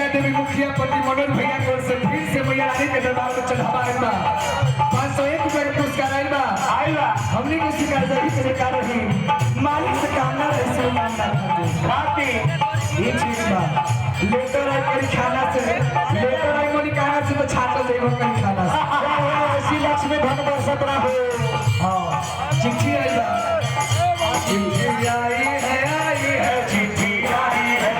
मनोज भैया की ओर से फिर से मैया रानी के दरबार में चढ़ावा आइल बा 501 रुपए के पुरस्कार आइल बा हमने के शिकार जही से लेकर रही मालिक से कामना ऐसे मानना बाकी ये चीज बा लेटर आई करी खाना से लेटर आई मोरी खाना से तो छाता देव करी खाना से ऐसी लक्ष्मी धन बरसत रहो हां चिट्ठी आई बा चिट्ठी आई है चिट्ठी आई है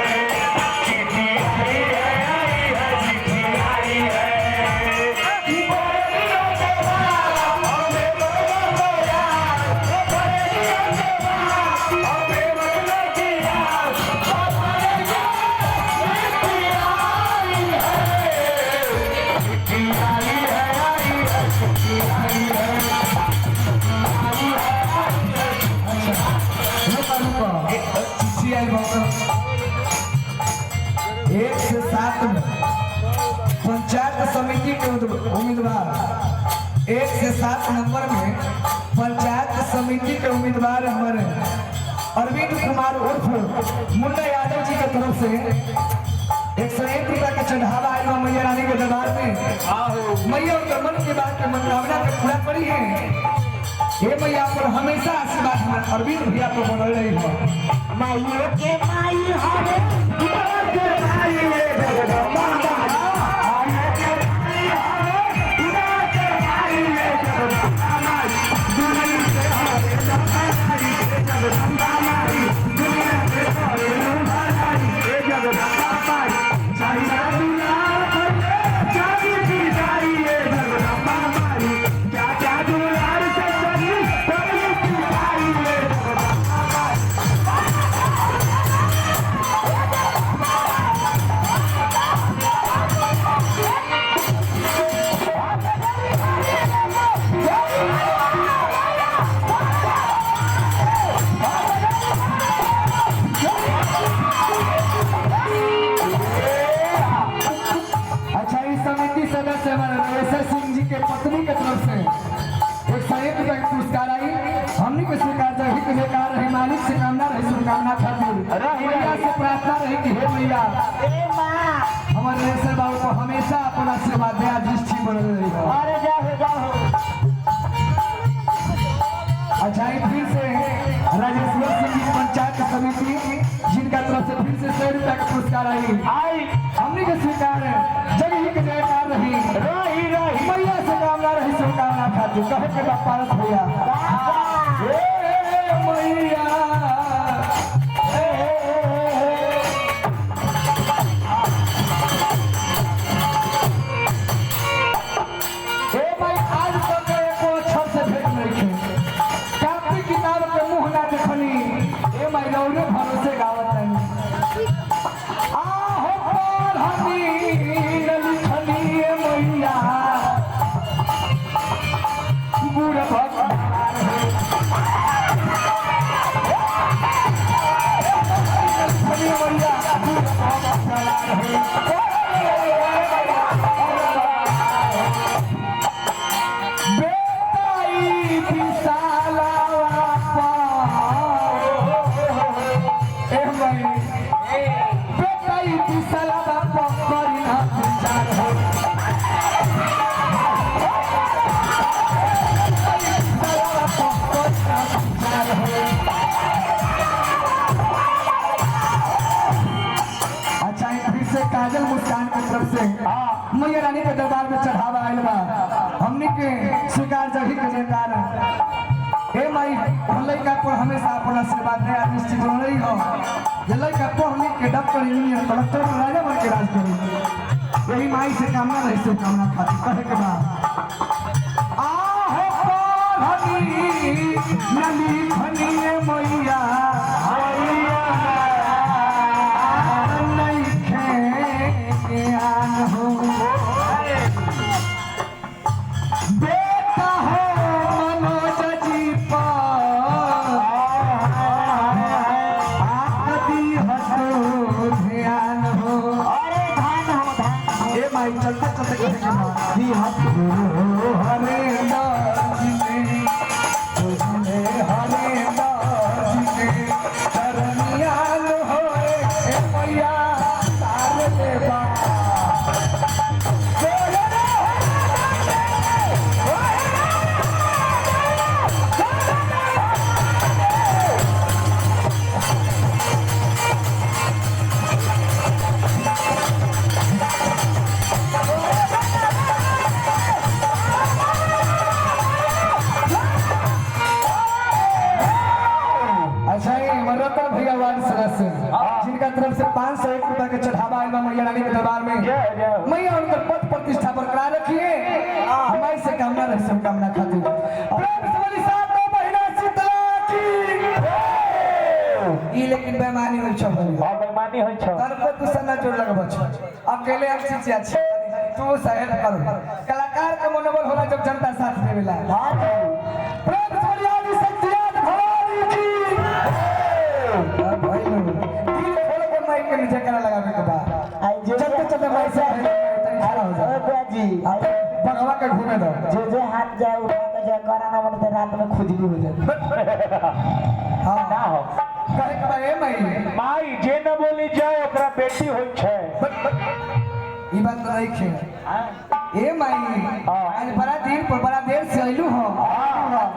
एक से 7 में पंचायत समिति के उम्मीदवार 1 से 7 नंबर में पंचायत समिति के उम्मीदवार हमारे अरविंद कुमार उर्फ मुन्ना यादव जी की तरफ से 101 रुपया का चढ़ावा आएगा मैया रानी के दरबार में। मैया उनके मन की बात की मनोकामना के पूरा करी है। ये मैया पर हमेशा आशीर्वाद हमारे अरविंद भैया को बनल रही हो। माई के माई हरे के माई रे जगदम्बा आने के माई हरे के माई रे जगदम्बा माई दुनिया से हरे जगदम्बा माई दुनिया से हरे जगदम्बा माई चाइना दुनिया चाची की जाई रे जगदम्बा माई क्या क्या दुलार से पत्नी के तरफ से 101 रुपए का पुरस्कार आई। हमने को स्वीकार जही के लेकर रही मालिक से कामना रही शुभकामना खातिर मैया से प्रार्थना रही कि हे मैया हमारे नरेश्वर बाबू को हमेशा अपना आशीर्वाद दया दृष्टि बन रही हो। अरे जाओ अच्छा फिर से राजेश्वर सिंह जी पंचायत समिति जिनका तरफ से फिर से 100 रुपया का पुरस्कार आई। हमने को स्वीकार जगह के जयकार रही मैया से कामना रही शुभकामना खातिर कहे के बाप पारस भैया मैया भाई आज तक एको अक्षर से भेंट नहीं थे कापी किताब के मुंह ना देखनी ए भाई लौरे भरोसे गावत नहीं आहो पढ़नी लिखनी मैया बुढ़ काजल मुस्कान की तरफ से मैया रानी के दरबार में चढ़ावा आयल बा हमने के स्वीकार जही के जयकार हे माई लड़का पर हमेशा अपना आशीर्वाद दया दृष्टि बन रही हो। ये लड़का पढ़ लिख के डॉक्टर इंजीनियर कलेक्टर राजा बन के राज करी यही माई से कामना रही से कामना खातिर कहे के बाद आहो पढ़नी नली खनी मैया बेटा हो मनोज जी पर चलते चलते कहेंगे जी हाथ हरे हरे तरनियाल होए मैया तार देवा जिनका तरफ से 501 रुपए के चढ़ावा आया मैया रानी के दरबार में मैया उनका पद प्रतिष्ठा बरकरार रखिए हमारी से कामना रख सब कामना खातिर ई लेकिन बेईमानी होई छ हां बेईमानी होई छ तर को तू सना जोड़ लगब छ अकेले हम चीज अच्छे तू सहन कर कलाकार का मनोबल होला जब जनता साथ देवेला हां प्रेम से आदि सत्यात भवानी की भाई लोग दिल खोल के माइक के नीचे करा लगावे के बाद आई जे चलते चलते भाई से खड़ा हो जा ओ जी भगवा के घूमे दो जे हाथ जाए उठा के जाए करा ना मन रात में खुजली हो जाए हां ना हो कहे के भाई माई जे न बोली जाए ओकरा बेटी होई छै ई बात नहीं खे ए माई आज बड़ा देर से आइलू हो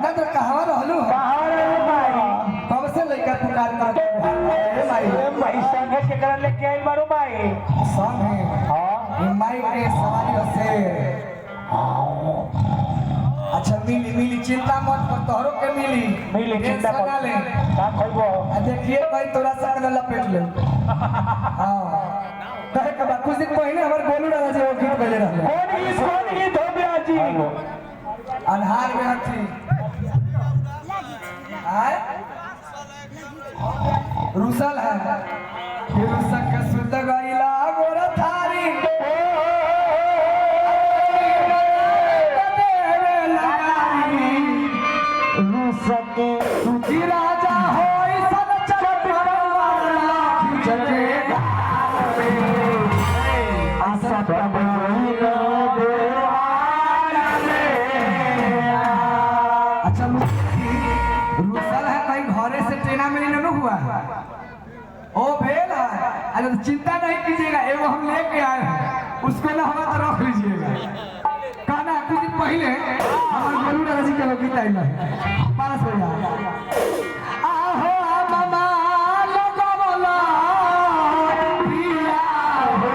ना तो कहां रहलू कहां रे माई कब से लइका पुकार कर ए माई संगे केकरा लेके आइल बारू माई संगे हां ई माई के सवारी से अच्छा मिली चिंता मत कर तोहरो के मिली चिंता मत ले का खइबो आ देखिए भाई तोरा संग न लपेट ले हां कहे के बाद कुछ दिन पहले हमर गोलू राजा जी वो गीत बजे रहले कौन गीत हो गया जी अनहार में हथी आय रुसल है फिर रुसल के सुत गइला गोर थारी सके सुखी राजा होई सब चटवाला खिचके आशा तबई देवाना में अच्छा रुसल है कहीं घरे से ट्रेना में नहीं हुआ ओ भेल है अरे चिंता नहीं कीजिएगा एगो हम लेके आए हैं उसको ना हमारा रख लीजिएगा कहना कुछ दिन पहले हमारे गोलू राजा जी के गीत आइल है पास हो जा आहो मामा लोगो बोला पिया हो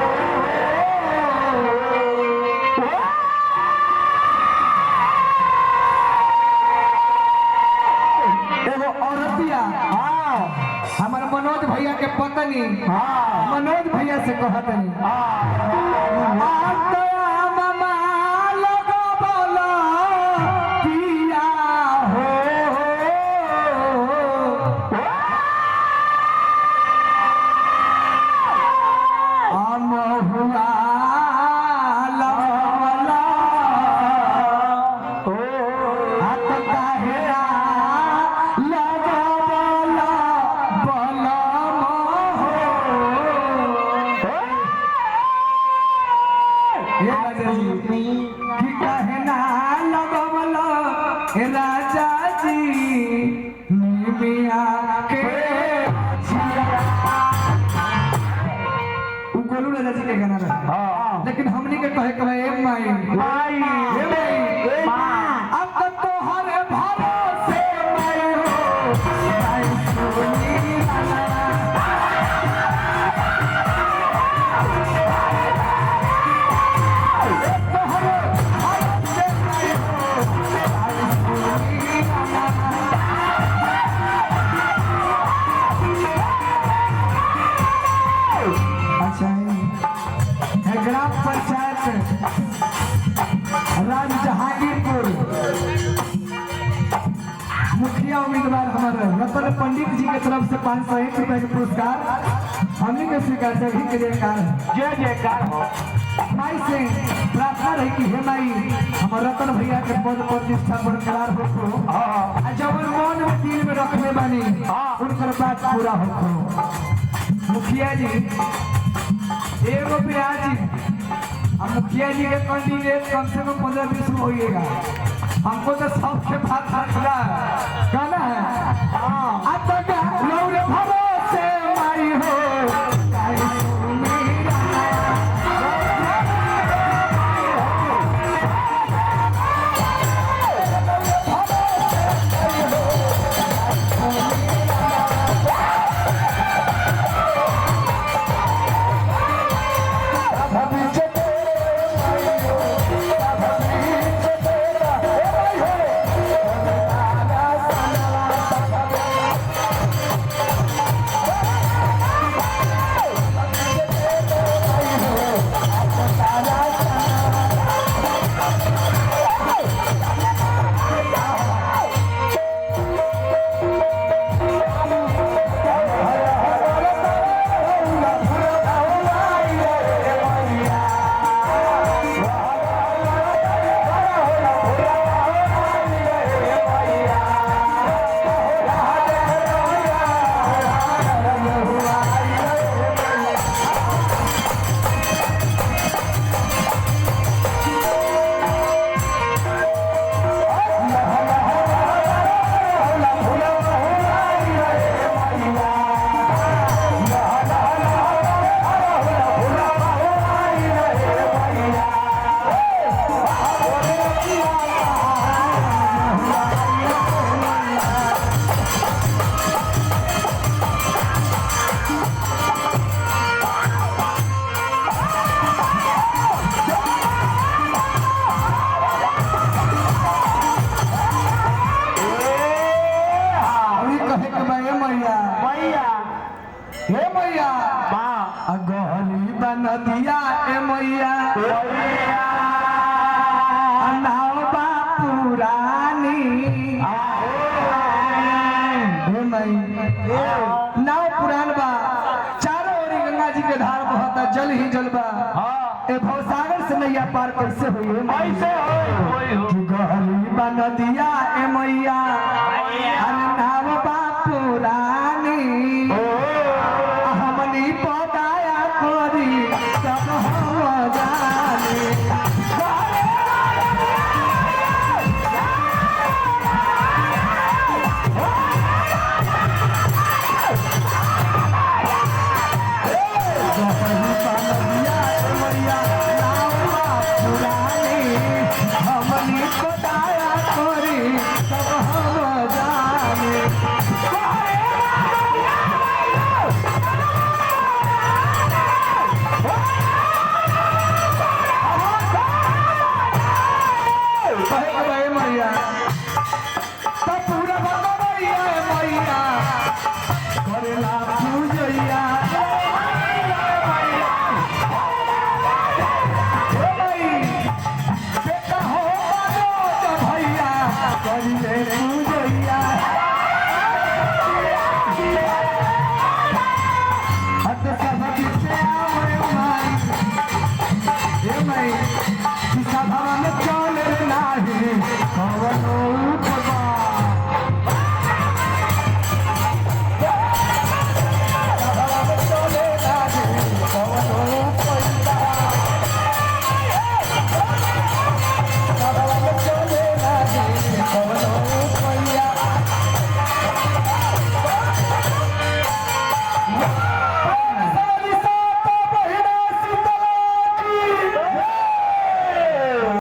एगो औरतिया हां हमारे मनोज भैया के पत्नी हां मनोज भैया से कहतनी हां राजा जी मिया के गोलू राजा जी के गाना रहा लेकिन हमनी के कहे माई अब तो हर भरोसे मैं ग्राम पंचायत राज जहांगीरपुर मुखिया उम्मीदवार हमारे रतन पंडित जी के तरफ से 501 रुपए के पुरस्कार हमने के स्वीकार सभी के जय जयकार हो माई से प्रार्थना रही कि हे माई हमारे रतन भैया के पद प्रतिष्ठा बरकरार हो जब मन में दिल में रखने बानी उनकर बात पूरा हो मुखिया जी एगो प्याजी अब मुखिया जी के कैंडिडेट कम से कम 15-20 होइएगा। हमको तो सबके बात रखना है, कहना है हाँ अब लौरे भरोसे माई हो नदिया ए मैया नाव बा पुरानी नाव पुरान बा, चारों ओर गंगा जी के धार बहता, जल ही जल बा। ए भवसागर से नैया पार कैसे हुई? ऐसे हो गहरी बा नदिया ए मैया